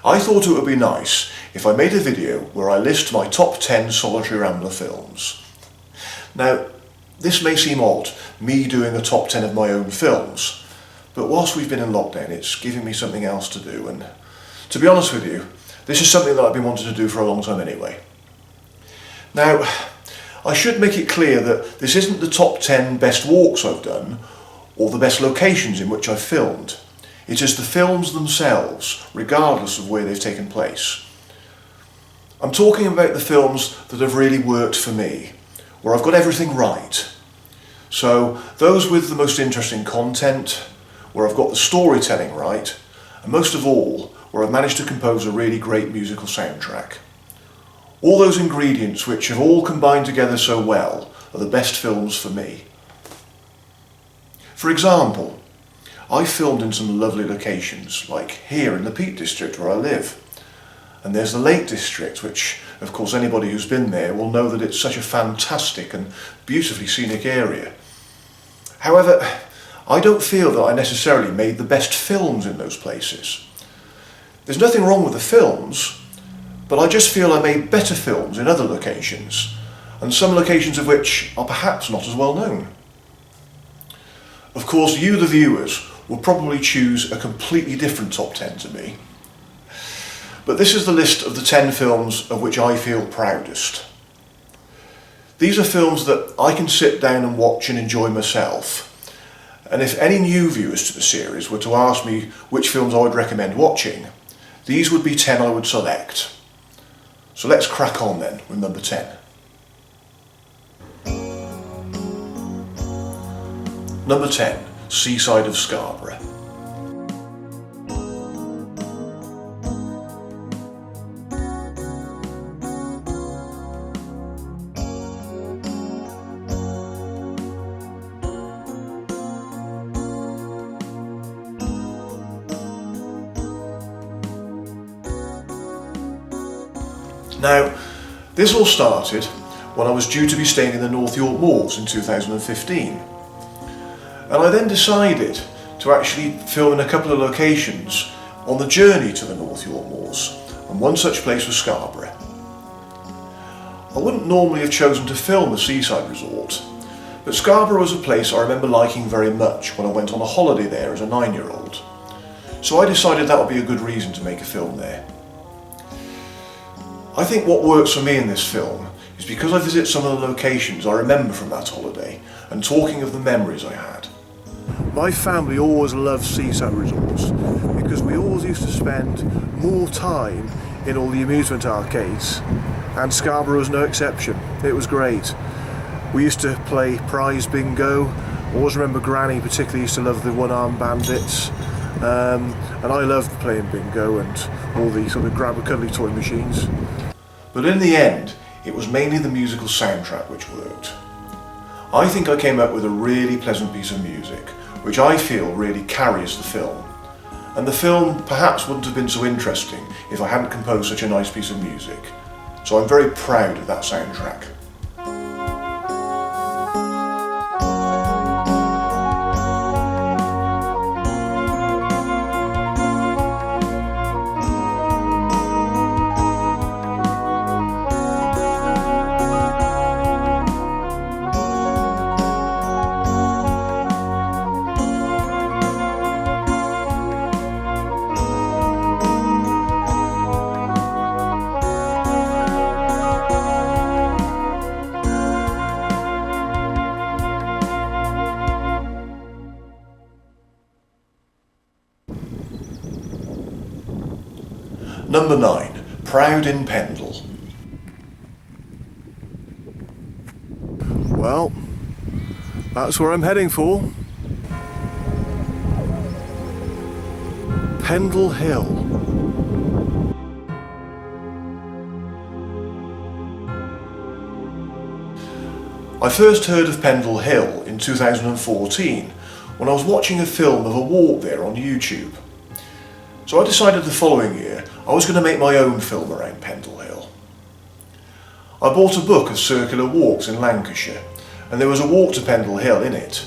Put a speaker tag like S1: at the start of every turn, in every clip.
S1: I thought it would be nice if I made a video where I list my top 10 Solitary Rambler films. Now, this may seem odd, me doing a top 10 of my own films, but whilst we've been in lockdown, it's giving me something else to do, and to be honest with you, this is something that I've been wanting to do for a long time anyway. Now, I should make it clear that this isn't the top 10 best walks I've done, or the best locations in which I've filmed. It is the films themselves, regardless of where they've taken place. I'm talking about the films that have really worked for me, where I've got everything right. So those with the most interesting content, where I've got the storytelling right, and most of all, where I've managed to compose a really great musical soundtrack. All those ingredients which have all combined together so well are the best films for me. For example, I filmed in some lovely locations, like here in the Peak District where I live. And there's the Lake District, which, of course, anybody who's been there will know that it's such a fantastic and beautifully scenic area. However, I don't feel that I necessarily made the best films in those places. There's nothing wrong with the films, but I just feel I made better films in other locations, and some locations of which are perhaps not as well known. Of course, you, the viewers, will probably choose a completely different top 10 to me. But this is the list of the 10 films of which I feel proudest. These are films that I can sit down and watch and enjoy myself. And if any new viewers to the series were to ask me which films I would recommend watching, these would be 10 I would select. So let's crack on then with number 10. Number 10. Seaside of Scarborough. Now, this all started when I was due to be staying in the North York Moors in 2015. And I then decided to actually film in a couple of locations on the journey to the North York Moors, and one such place was Scarborough. I wouldn't normally have chosen to film a seaside resort, but Scarborough was a place I remember liking very much when I went on a holiday there as a 9-year-old. So I decided that would be a good reason to make a film there. I think what works for me in this film is because I visit some of the locations I remember from that holiday, and talking of the memories I had. My family always loved seaside resorts because we always used to spend more time in all the amusement arcades, and Scarborough was no exception. It was great. We used to play prize bingo. I always remember Granny particularly used to love the one-armed bandits, and I loved playing bingo and all the sort of grab-a-cuddly toy machines. But in the end, it was mainly the musical soundtrack which worked. I think I came up with a really pleasant piece of music, which I feel really carries the film. And the film perhaps wouldn't have been so interesting if I hadn't composed such a nice piece of music. So I'm very proud of that soundtrack. Number 9. Proud in Pendle. Well, that's where I'm heading for. Pendle Hill. I first heard of Pendle Hill in 2014 when I was watching a film of a walk there on YouTube. So I decided the following year I was going to make my own film around Pendle Hill. I bought a book of circular walks in Lancashire, and there was a walk to Pendle Hill in it,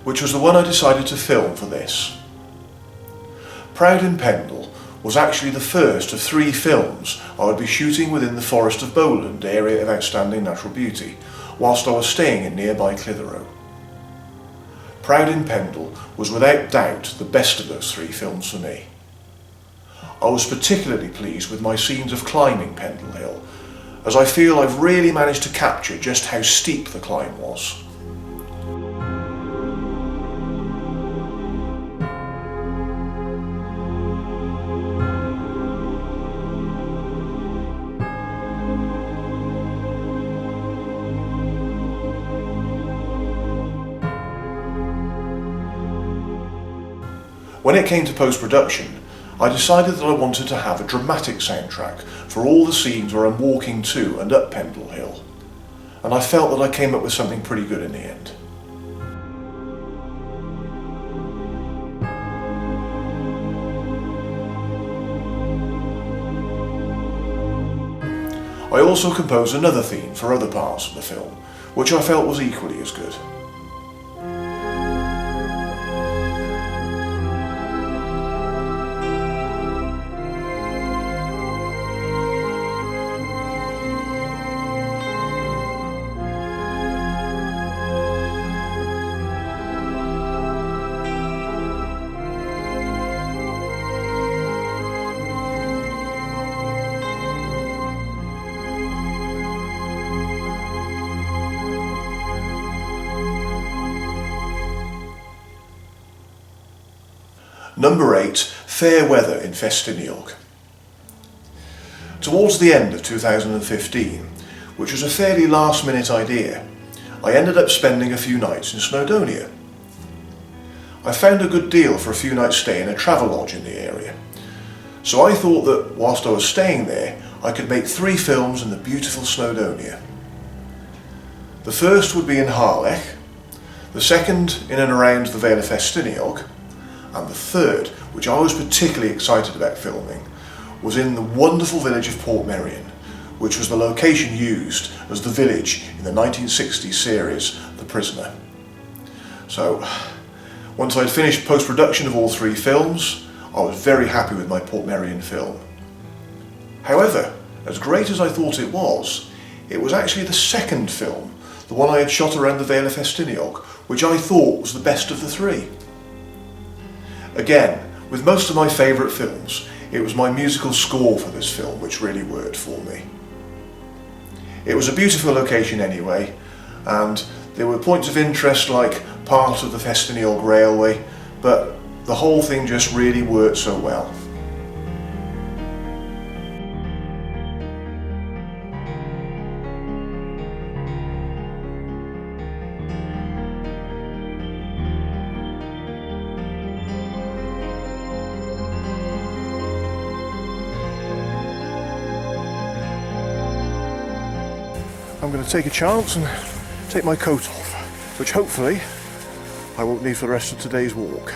S1: which was the one I decided to film for this. Proud in Pendle was actually the first of 3 films I would be shooting within the Forest of Bowland area of outstanding natural beauty, whilst I was staying in nearby Clitheroe. Proud in Pendle was without doubt the best of those 3 films for me. I was particularly pleased with my scenes of climbing Pendle Hill, as I feel I've really managed to capture just how steep the climb was. When it came to post-production, I decided that I wanted to have a dramatic soundtrack for all the scenes where I'm walking to and up Pendle Hill, and I felt that I came up with something pretty good in the end. I also composed another theme for other parts of the film, which I felt was equally as good. Number 8, Fair Weather in Festiniog. Towards the end of 2015, which was a fairly last-minute idea, I ended up spending a few nights in Snowdonia. I found a good deal for a few nights stay in a travel lodge in the area, so I thought that whilst I was staying there, I could make 3 films in the beautiful Snowdonia. The first would be in Harlech, the second in and around the Vale of Festiniog, and the third, which I was particularly excited about filming, was in the wonderful village of Portmeirion, which was the location used as the village in the 1960s series The Prisoner. So, once I'd finished post-production of all 3 films, I was very happy with my Portmeirion film. However, as great as I thought it was actually the second film, the one I had shot around the Vale of Festiniog, which I thought was the best of the 3. Again, with most of my favourite films, it was my musical score for this film which really worked for me. It was a beautiful location anyway, and there were points of interest like part of the Festiniog Railway, but the whole thing just really worked so well. I'm going to take a chance and take my coat off, which hopefully I won't need for the rest of today's walk.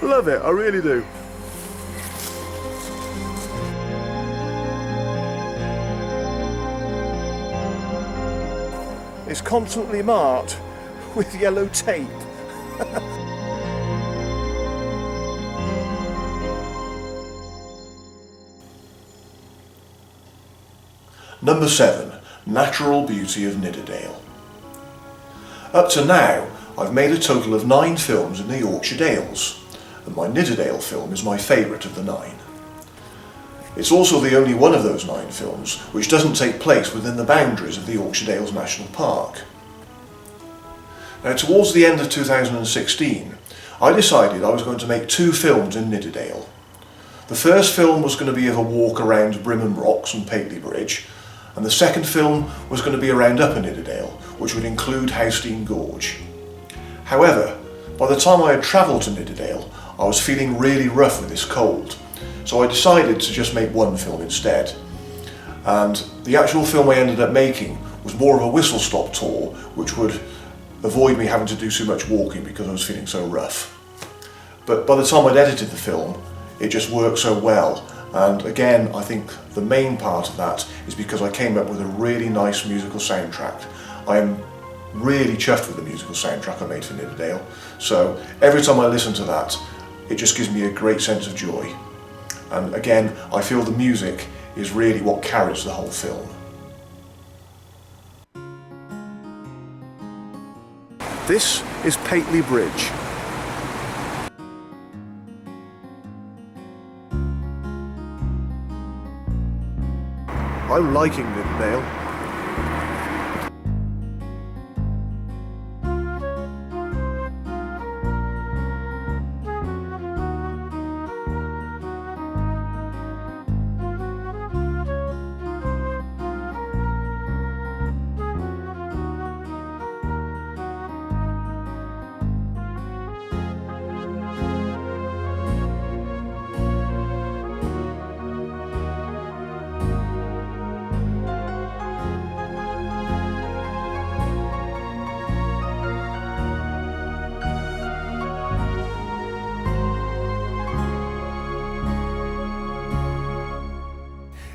S1: Love it, I really do. It's constantly marked with yellow tape. Number 7, Natural Beauty of Nidderdale. Up to now, I've made a total of 9 films in the Yorkshire Dales, and my Nidderdale film is my favourite of the 9. It's also the only one of those 9 films which doesn't take place within the boundaries of the Yorkshire Dales National Park. Now, towards the end of 2016, I decided I was going to make 2 films in Nidderdale. The first film was going to be of a walk around Brimham Rocks and Pateley Bridge, and the second film was going to be around Upper Nidderdale, which would include Howstein Gorge. However, by the time I had travelled to Nidderdale, I was feeling really rough with this cold, so I decided to just make 1 film instead. And the actual film I ended up making was more of a whistle-stop tour, which would avoid me having to do so much walking because I was feeling so rough. but by the time I'd edited the film, it just worked so well. And again, I think the main part of that is because I came up with a really nice musical soundtrack. I am really chuffed with the musical soundtrack I made for Nidderdale. So every time I listen to that, it just gives me a great sense of joy. And again, I feel the music is really what carries the whole film. This is Pateley Bridge. I'm liking Nidderdale.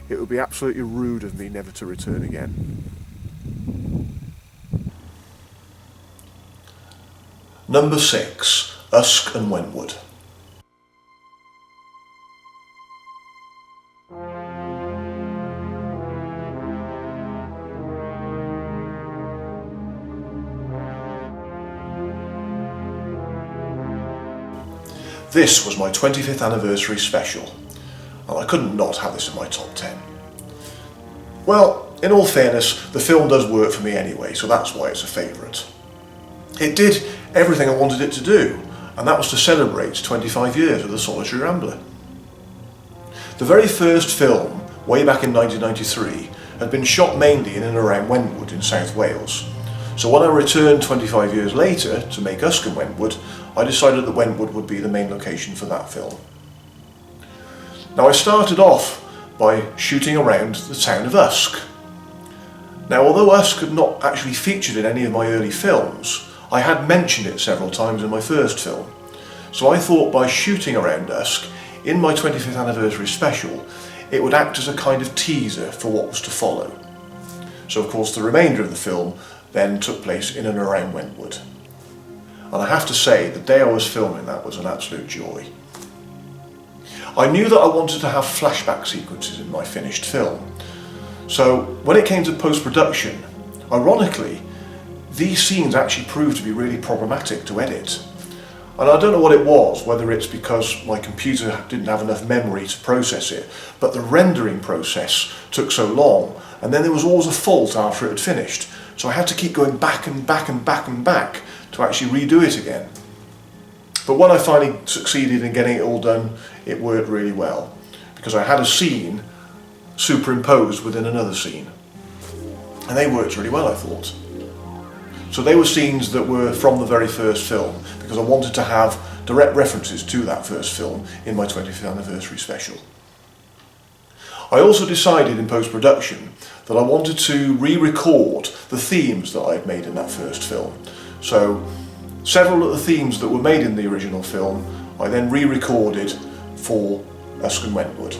S1: It would be absolutely rude of me never to return again. Number 6, Usk and Wentwood. This was my 25th anniversary special, and I couldn't not have this in my top 10. Well, in all fairness, the film does work for me anyway, so that's why it's a favourite. It did everything I wanted it to do, and that was to celebrate 25 years of the Solitary Rambler. The very first film, way back in 1993, had been shot mainly in and around Wentwood in South Wales. So when I returned 25 years later to make Usk and Wentwood, I decided that Wentwood would be the main location for that film. Now I started off by shooting around the town of Usk. Now although Usk had not actually featured in any of my early films, I had mentioned it several times in my first film. So I thought by shooting around Usk in my 25th anniversary special, it would act as a kind of teaser for what was to follow. So of course the remainder of the film then took place in and around Wentwood. And I have to say, the day I was filming that was an absolute joy. I knew that I wanted to have flashback sequences in my finished film. So when it came to post-production, ironically, these scenes actually proved to be really problematic to edit. And I don't know what it was, whether it's because my computer didn't have enough memory to process it, but the rendering process took so long, and then there was always a fault after it had finished. So I had to keep going back and back and back and back to actually redo it again. But when I finally succeeded in getting it all done, it worked really well, because I had a scene superimposed within another scene. And they worked really well, I thought. So they were scenes that were from the very first film, because I wanted to have direct references to that first film in my 25th anniversary special. I also decided in post-production that I wanted to re-record the themes that I had made in that first film. So several of the themes that were made in the original film, I then re-recorded for Usk and Wentwood.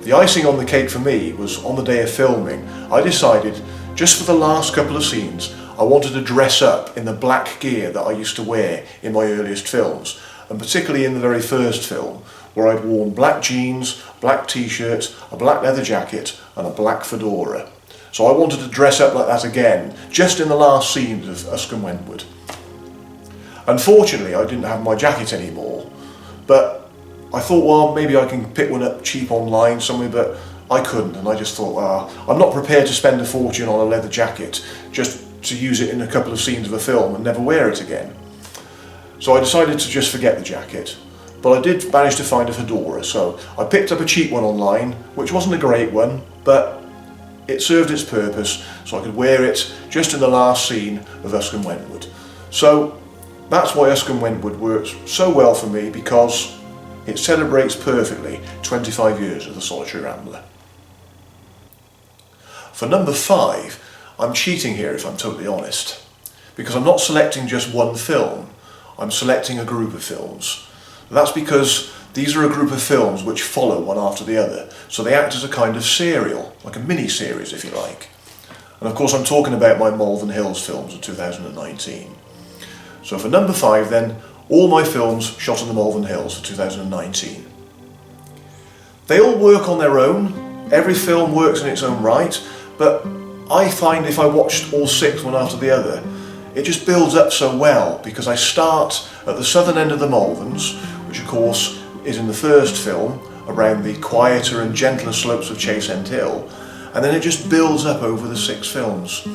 S1: The icing on the cake for me was on the day of filming, I decided just for the last couple of scenes, I wanted to dress up in the black gear that I used to wear in my earliest films, and particularly in the very first film, where I'd worn black jeans, black t-shirt, a black leather jacket and a black fedora. So I wanted to dress up like that again, just in the last scenes of Usk and Wentwood. Unfortunately, I didn't have my jacket anymore, but I thought, well, maybe I can pick one up cheap online somewhere, but I couldn't, and I just thought, I'm not prepared to spend a fortune on a leather jacket just to use it in a couple of scenes of a film and never wear it again. So I decided to just forget the jacket, but I did manage to find a fedora, so I picked up a cheap one online, which wasn't a great one, but it served its purpose, so I could wear it just in the last scene of Usk and Wentwood. So that's why Usk and Wentwood works so well for me, because it celebrates perfectly 25 years of the Solitary Rambler. For number 5, I'm cheating here if I'm totally honest, because I'm not selecting just one film. I'm selecting a group of films. That's because these are a group of films which follow one after the other, so they act as a kind of serial, like a mini-series if you like. And of course I'm talking about my Malvern Hills films of 2019. So for number 5 then, all my films shot in the Malvern Hills for 2019. They all work on their own, every film works in its own right, but I find if I watched all 6 one after the other, it just builds up so well because I start at the southern end of the Malverns, which of course is in the first film, around the quieter and gentler slopes of Chase End Hill, and then it just builds up over the 6 films.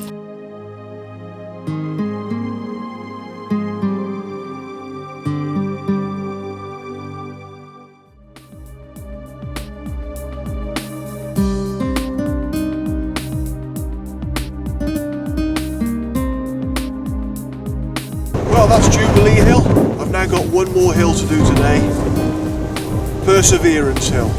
S1: Well, that's Jubilee Hill. I've now got one more hill to do today. Perseverance Hill.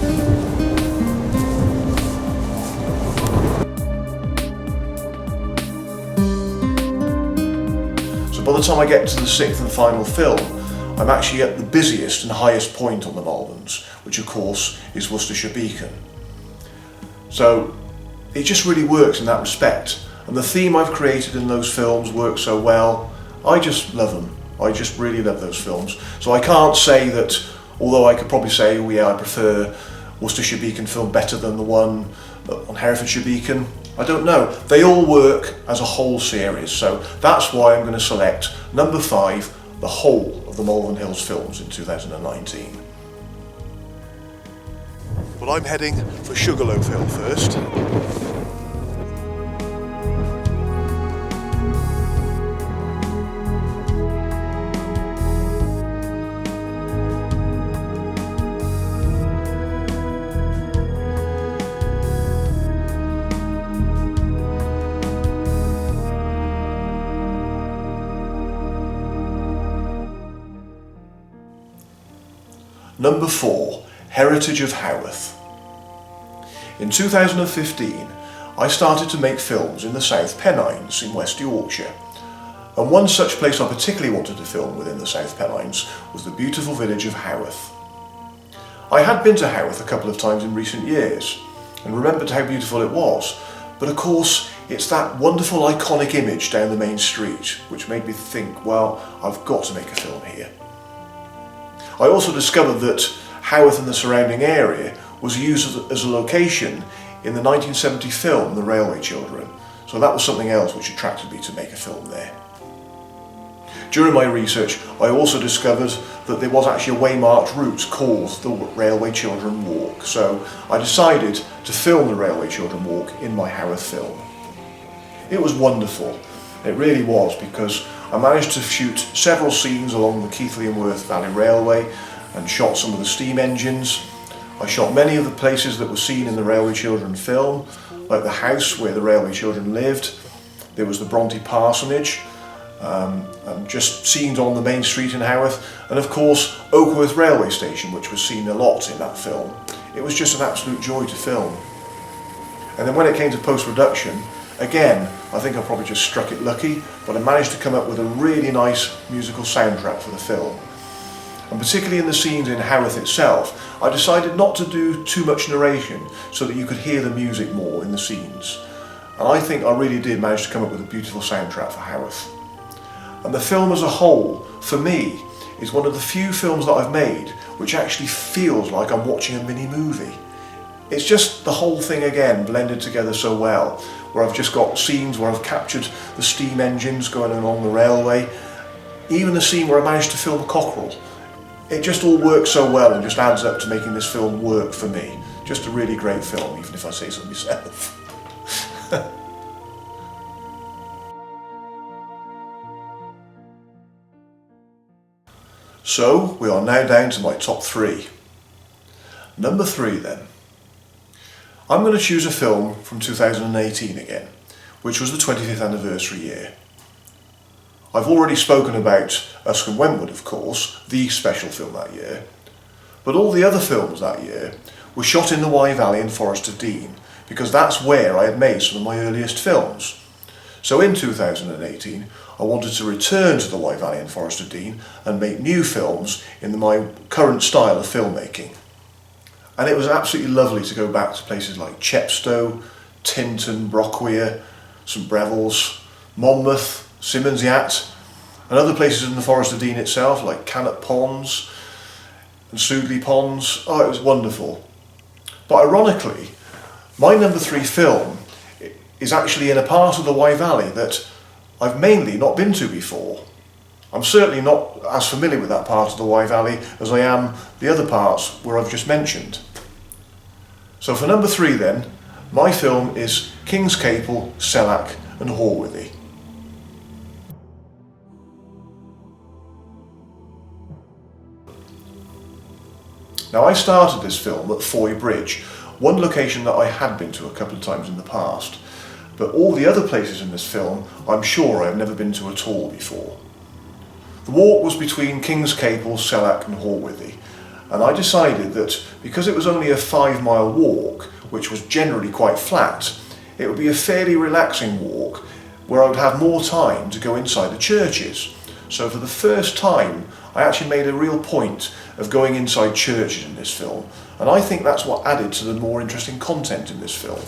S1: So by the time I get to the 6th and final film, I'm actually at the busiest and highest point on the Malverns, which of course is Worcestershire Beacon. So it just really works in that respect, and the theme I've created in those films works so well. I just love them. I just really love those films. So I can't say that, although I could probably say, oh yeah, I prefer Worcestershire Beacon film better than the one on Herefordshire Beacon. I don't know. They all work as a whole series. So that's why I'm going to select number 5, the whole of the Malvern Hills films in 2019. Well, I'm heading for Sugarloaf Hill first. Number 4, Heritage of Haworth. In 2015, I started to make films in the South Pennines in West Yorkshire. And one such place I particularly wanted to film within the South Pennines was the beautiful village of Haworth. I had been to Haworth a couple of times in recent years and remembered how beautiful it was, but of course it's that wonderful iconic image down the main street which made me think, well, I've got to make a film here. I also discovered that Haworth and the surrounding area was used as a location in the 1970 film The Railway Children, so that was something else which attracted me to make a film there. During my research I also discovered that there was actually a waymarked route called the Railway Children Walk, so I decided to film the Railway Children Walk in my Haworth film. It was wonderful, it really was, because I managed to shoot several scenes along the Keighley and Worth Valley Railway and shot some of the steam engines. I shot many of the places that were seen in the Railway Children film, like the house where the Railway Children lived. There was the Bronte Parsonage, and just scenes on the main street in Haworth, and of course Oakworth Railway Station, which was seen a lot in that film. It was just an absolute joy to film. And then when it came to post-production, again, I think I probably just struck it lucky, but I managed to come up with a really nice musical soundtrack for the film. And particularly in the scenes in Haworth itself, I decided not to do too much narration so that you could hear the music more in the scenes. And I think I really did manage to come up with a beautiful soundtrack for Haworth. And the film as a whole, for me, is one of the few films that I've made which actually feels like I'm watching a mini movie. It's just the whole thing again blended together so well, where I've just got scenes where I've captured the steam engines going along the railway, even the scene where I managed to film a cockerel. It just all works so well and just adds up to making this film work for me. Just a really great film, even if I say so myself. So, we are now down to my top 3. Number 3 then. I'm going to choose a film from 2018 again, which was the 25th anniversary year. I've already spoken about Usk and Wentwood, of course, the special film that year, but all the other films that year were shot in the Wye Valley and Forest of Dean, because that's where I had made some of my earliest films. So in 2018, I wanted to return to the Wye Valley and Forest of Dean and make new films in my current style of filmmaking. And it was absolutely lovely to go back to places like Chepstow, Tintern, Brockweir, St Brevels, Monmouth, Simmons Yat, and other places in the Forest of Dean itself like Cannock Ponds and Sudeley Ponds. Oh, it was wonderful. But ironically, my number 3 film is actually in a part of the Wye Valley that I've mainly not been to before. I'm certainly not as familiar with that part of the Wye Valley as I am the other parts where I've just mentioned. So for number 3 then, my film is Kings Capel, Sellac and Horwithy. Now I started this film at Foy Bridge, one location that I had been to a couple of times in the past, but all the other places in this film I'm sure I've never been to at all before. The walk was between Kings Capel, Sellac and Horwithy, and I decided that because it was only a 5-mile walk, which was generally quite flat, it would be a fairly relaxing walk where I would have more time to go inside the churches. So for the first time I actually made a real point of going inside churches in this film, and I think that's what added to the more interesting content in this film.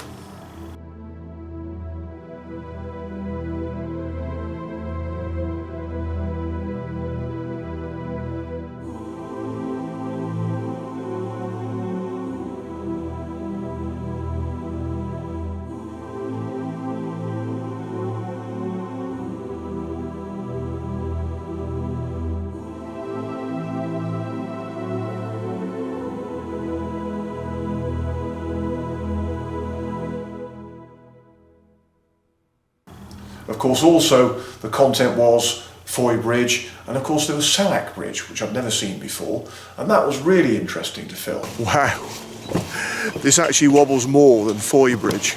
S1: Of course, also the content was Foy Bridge, and of course there was Sellac Bridge, which I've never seen before, and that was really interesting to film. Wow, this actually wobbles more than Foy Bridge.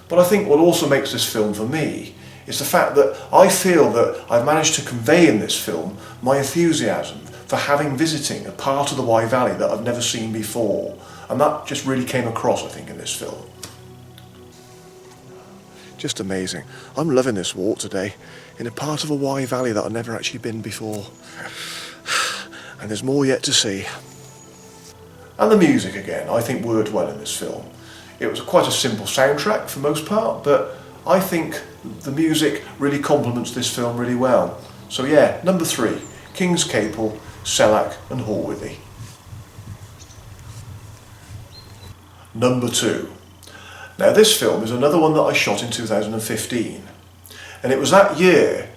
S1: But I think what also makes this film for me is the fact that I feel that I've managed to convey in this film my enthusiasm for visiting a part of the Wye Valley that I've never seen before. And that just really came across, I think, in this film. Just amazing. I'm loving this walk today, in a part of a Wye Valley that I've never actually been before. And there's more yet to see. And the music again, I think worked well in this film. It was quite a simple soundtrack for most part, but I think the music really complements this film really well. So yeah, number 3, Kings Capel, Sellac and Horwithy. Number 2. Now this film is another one that I shot in 2015, and it was that year,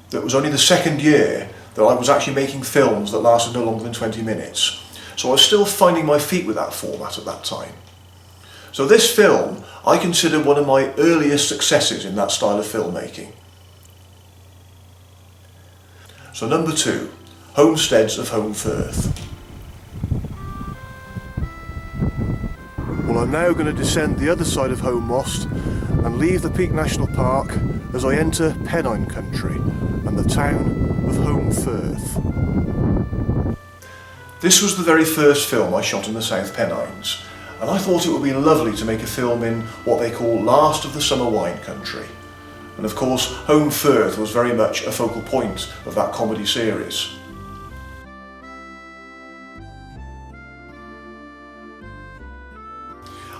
S1: that was only the second year that I was actually making films that lasted no longer than 20 minutes. So I was still finding my feet with that format at that time. So this film I consider one of my earliest successes in that style of filmmaking. So number 2, Homesteads of Home Firth. Well, I'm now going to descend the other side of Home Moss and leave the Peak National Park as I enter Pennine Country and the town of Home Firth. This was the very first film I shot in the South Pennines, and I thought it would be lovely to make a film in what they call Last of the Summer Wine Country. And of course, Home Firth was very much a focal point of that comedy series.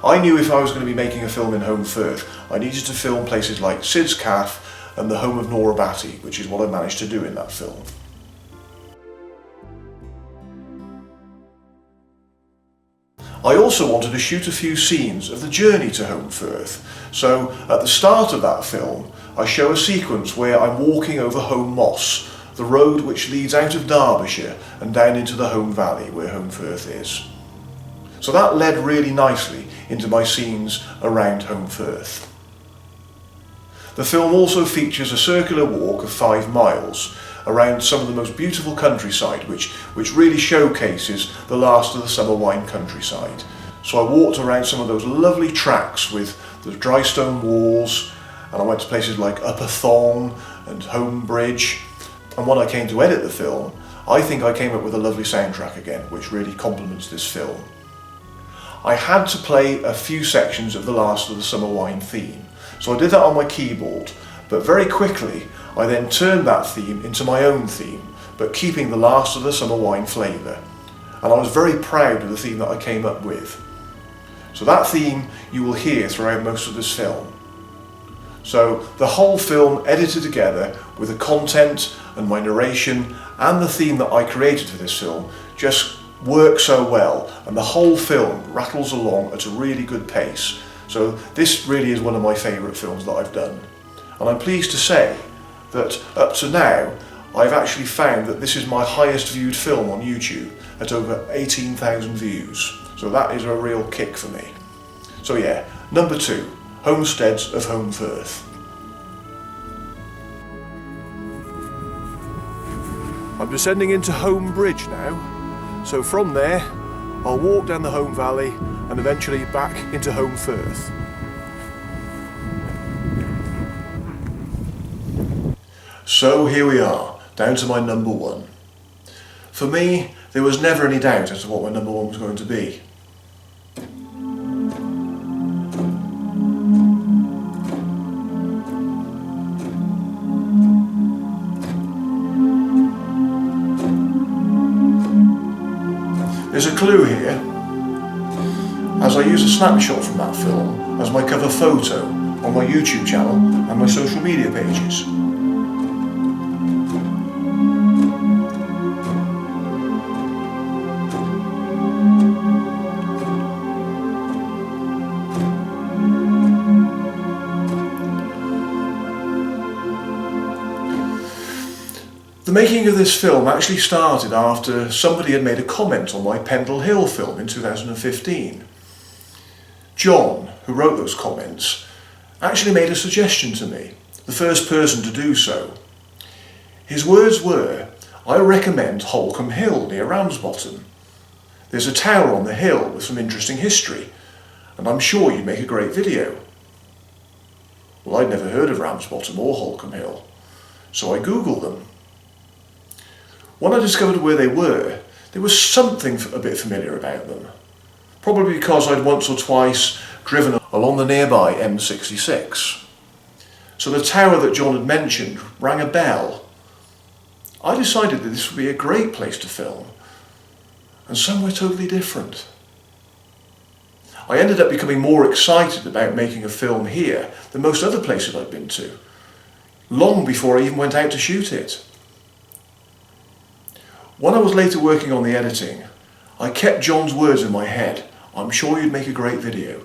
S1: I knew if I was going to be making a film in Home Firth, I needed to film places like Sid's Calf and the home of Nora Batty, which is what I managed to do in that film. I also wanted to shoot a few scenes of the journey to Home Firth, so at the start of that film I show a sequence where I'm walking over Home Moss, the road which leads out of Derbyshire and down into the Home Valley where Home Firth is. So that led really nicely into my scenes around Home Firth. The film also features a circular walk of 5 miles around some of the most beautiful countryside which really showcases the last of the summer wine countryside. So I walked around some of those lovely tracks with the dry stone walls, and I went to places like Upper Thong and Home Bridge, and when I came to edit the film, I think I came up with a lovely soundtrack again which really complements this film. I had to play a few sections of the Last of the Summer Wine theme. So I did that on my keyboard, but very quickly I then turned that theme into my own theme, but keeping the Last of the Summer Wine flavour. And I was very proud of the theme that I came up with. So that theme you will hear throughout most of this film. So the whole film edited together with the content and my narration and the theme that I created for this film just works so well, and the whole film rattles along at a really good pace. So this really is one of my favourite films that I've done. And I'm pleased to say that up to now I've actually found that this is my highest viewed film on YouTube at over 18,000 views. So that is a real kick for me. So yeah, number 2, Homesteads of Home Firth. I'm descending into Home Bridge now, so from there I'll walk down the Home Valley and eventually back into Home Firth. So here we are, down to my number 1. For me, there was never any doubt as to what my number 1 was going to be. There's a clue here, as I use a snapshot from that film as my cover photo on my YouTube channel and my social media pages. The making of this film actually started after somebody had made a comment on my Pendle Hill film in 2015. John, who wrote those comments, actually made a suggestion to me, the first person to do so. His words were, "I recommend Holcombe Hill near Ramsbottom. There's a tower on the hill with some interesting history, and I'm sure you'd make a great video." Well, I'd never heard of Ramsbottom or Holcombe Hill, so I googled them. When I discovered where they were, there was something a bit familiar about them. Probably because I'd once or twice driven along the nearby M66. So the tower that John had mentioned rang a bell. I decided that this would be a great place to film, and somewhere totally different. I ended up becoming more excited about making a film here than most other places I'd been to, long before I even went out to shoot it. When I was later working on the editing, I kept John's words in my head, "I'm sure you'd make a great video."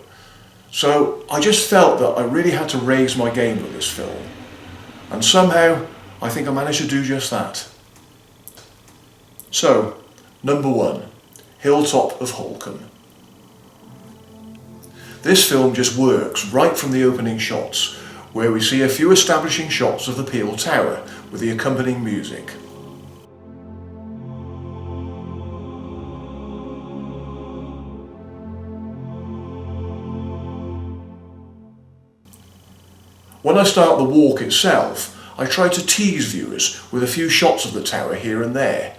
S1: So I just felt that I really had to raise my game with this film. And somehow, I think I managed to do just that. So, number 1, Hilltop of Holcombe. This film just works right from the opening shots, where we see a few establishing shots of the Peel Tower with the accompanying music. When I start the walk itself, I try to tease viewers with a few shots of the tower here and there,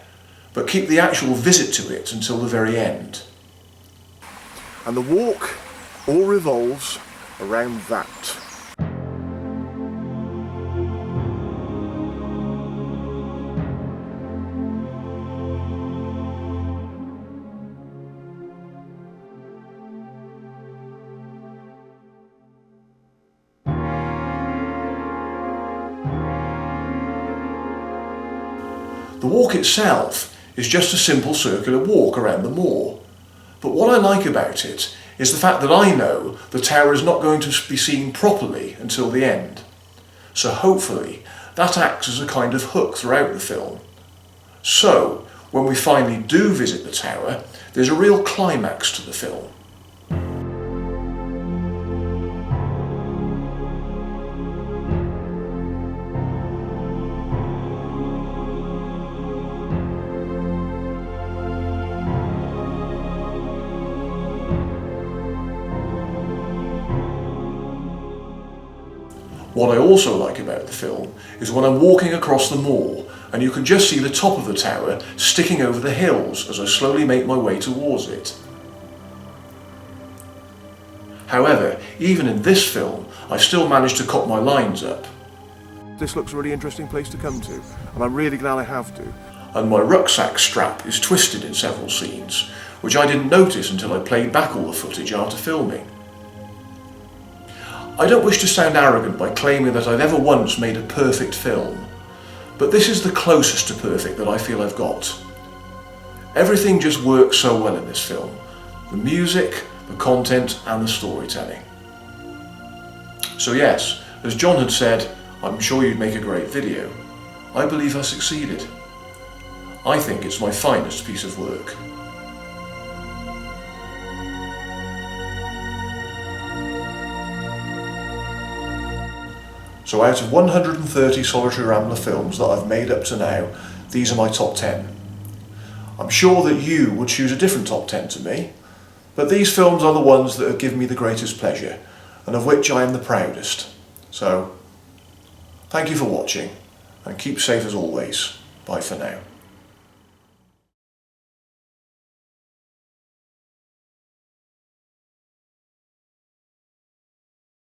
S1: but keep the actual visit to it until the very end. And the walk all revolves around that. The walk itself is just a simple circular walk around the moor, but what I like about it is the fact that I know the tower is not going to be seen properly until the end. So hopefully that acts as a kind of hook throughout the film. So when we finally do visit the tower, there's a real climax to the film. What I also like about the film is when I'm walking across the moor and you can just see the top of the tower sticking over the hills as I slowly make my way towards it. However, even in this film, I still managed to cut my lines up.
S2: This looks a really interesting place to come to, and I'm really glad I have to.
S1: And my rucksack strap is twisted in several scenes, which I didn't notice until I played back all the footage after filming. I don't wish to sound arrogant by claiming that I've ever once made a perfect film, but this is the closest to perfect that I feel I've got. Everything just works so well in this film. The music, the content and the storytelling. So yes, as John had said, I'm sure you'd make a great video. I believe I succeeded. I think it's my finest piece of work. So out of 130 Solitary Rambler films that I've made up to now, these are my top 10. I'm sure that you would choose a different top 10 to me, but these films are the ones that have given me the greatest pleasure, and of which I am the proudest. So, thank you for watching, and keep safe as always. Bye for now.